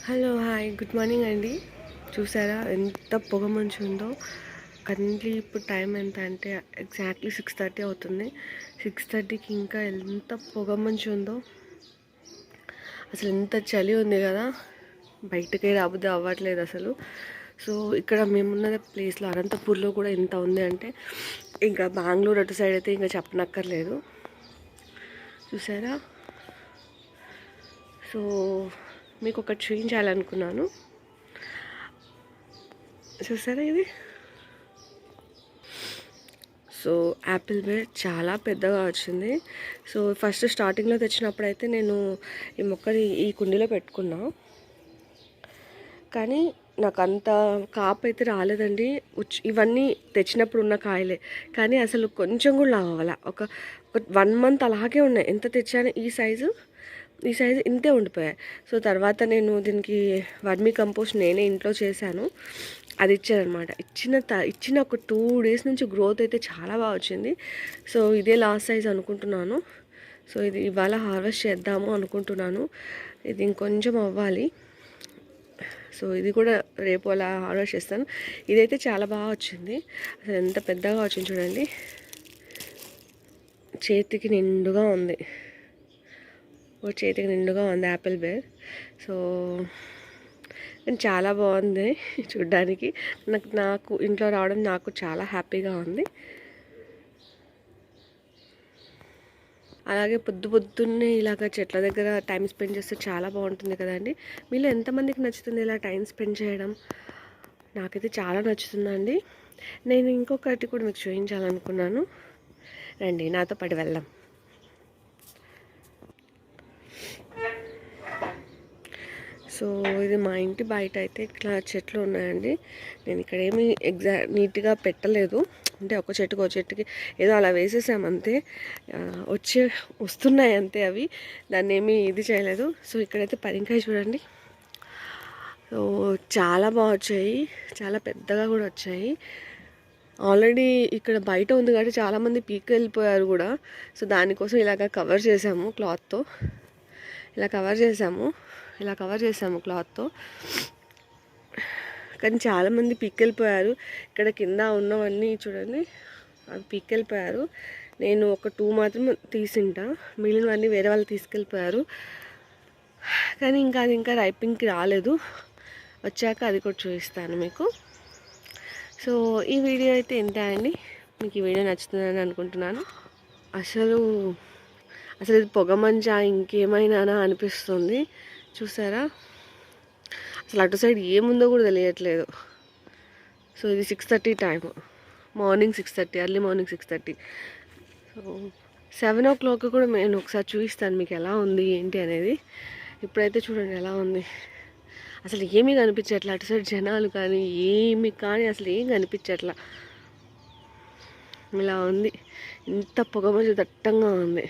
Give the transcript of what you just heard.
Hello hi good morning అండి. చూసారా ఎంత పొగ మంచు ఉందో. కరెంట్లీ ఇప్పుడు టైం ఎంత అంటే ఎగ్జాక్ట్లీ 6:30 అవుతుంది. 6:30కి ఇంకా ఎంత పొగ మంచు ఉందో. అసలు ఎంత చలి ఉంది కదా, బయటకే రాబుద్ది అవ్వట్లేదు అసలు. సో ఇక్కడ మేమున్న ప్లేస్లో అనంతపూర్లో కూడా ఎంత ఉంది అంటే ఇంకా బెంగళూరు అటు సైడ్ అయితే ఇంకా చెప్పనక్కర్లేదు. చూసారా. సో మీకు ఒకటి చూపించాలనుకున్నాను. చూసారా ఇది. సో యాపిల్ బేర్ చాలా పెద్దగా వచ్చింది. సో ఫస్ట్ స్టార్టింగ్లో తెచ్చినప్పుడు అయితే నేను ఈ మొక్కని ఈ కుండీలో పెట్టుకున్నా, కానీ నాకు అంత కాపు అయితే రాలేదండి. ఇవన్నీ తెచ్చినప్పుడు ఉన్న కాయలే, కానీ అసలు కొంచెం కూడా లావాల. ఒక 1 మంత్ అలాగే ఉన్నాయి. ఎంత తెచ్చాను ఈ సైజు ఇంతే ఉండిపోయాయి. సో తర్వాత నేను దీనికి వర్మీ కంపోస్ట్ నేనే ఇంట్లో చేశాను. అది ఇచ్చానమాట. ఇచ్చిన ఒక 2 days నుంచి గ్రోత్ అయితే చాలా బాగా వచ్చింది. సో ఇదే లాస్ట్ సైజ్ అనుకుంటున్నాను. సో ఇది ఇవాళ హార్వెస్ట్ చేద్దాము అనుకుంటున్నాను. ఇది ఇంకొంచెం అవ్వాలి. సో ఇది కూడా రేపు అలా హార్వెస్ట్ చేస్తాను. ఇదైతే చాలా బాగా వచ్చింది. అసలు ఎంత పెద్దగా వచ్చింది చూడండి. చేతికి నిండుగా ఉంది యాపిల్ బేర్. సో చాలా బాగుంది చూడ్డానికి. నాకు ఇంట్లో రావడం నాకు చాలా హ్యాపీగా ఉంది. అలాగే పొద్దున్నే ఇలాగ చెట్ల దగ్గర టైం స్పెండ్ చేస్తే చాలా బాగుంటుంది కదండి. మీలో ఎంతమందికి నచ్చుతుంది ఇలా టైం స్పెండ్ చేయడం? నాకైతే చాలా నచ్చుతుందండి. నేను ఇంకొకటి కూడా మీకు చూపించాలనుకున్నాను. రండి నాతో పాటు వెళ్దాం. సో ఇది మా ఇంటి బయట అయితే ఇట్లా చెట్లు ఉన్నాయండి. నేను ఇక్కడ ఏమీ నీట్గా పెట్టలేదు, అంటే ఒక చెట్టుకి ఏదో అలా వేసేసామంతే. వస్తున్నాయి అంతే, అవి దాన్ని ఏమీ ఇది చేయలేదు. సో ఇక్కడైతే పరింకాయ చూడండి. సో చాలా బాగా వచ్చాయి, చాలా పెద్దగా కూడా వచ్చాయి. ఆల్రెడీ ఇక్కడ బయట ఉంది కాబట్టి చాలామంది పీక్ వెళ్ళిపోయారు కూడా. సో దానికోసం ఇలాగ కవర్ చేసాము క్లాత్తో. ఇలా కవర్ చేసాము క్లాత్తో. కానీ చాలామంది పీకెళ్ళిపోయారు. ఇక్కడ కింద ఉన్నవన్నీ చూడండి, అవి పీకెళ్ళిపోయారు. నేను ఒక 2 మాత్రం తీసింటా, మిగిలినవన్నీ వేరే వాళ్ళు తీసుకెళ్ళిపోయారు. కానీ అది ఇంకా రైపింగ్కి రాలేదు. వచ్చాక అది కూడా చూపిస్తాను మీకు. సో ఈ వీడియో అయితే ఇంతే అండి. మీకు ఈ వీడియో నచ్చుతుందని అనుకుంటున్నాను. అసలు ఇది పొగమంచా ఇంకేమైనా అనిపిస్తుంది. చూసారా, అసలు అటు సైడ్ ఏముందో కూడా తెలియట్లేదు. సో ఇది 6:30 time, morning 6:30, early morning 6:30. So 7 o'clock కూడా నేను ఒకసారి చూపిస్తాను మీకు ఎలా ఉంది ఏంటి అనేది. ఇప్పుడైతే చూడండి ఎలా ఉంది. అసలు ఏమీ కనిపించట్లా అటు సైడ్, జనాలు కానీ అసలు ఏం కనిపించట్లా. ఇలా ఉంది, ఇంత పొగమంచు దట్టంగా ఉంది.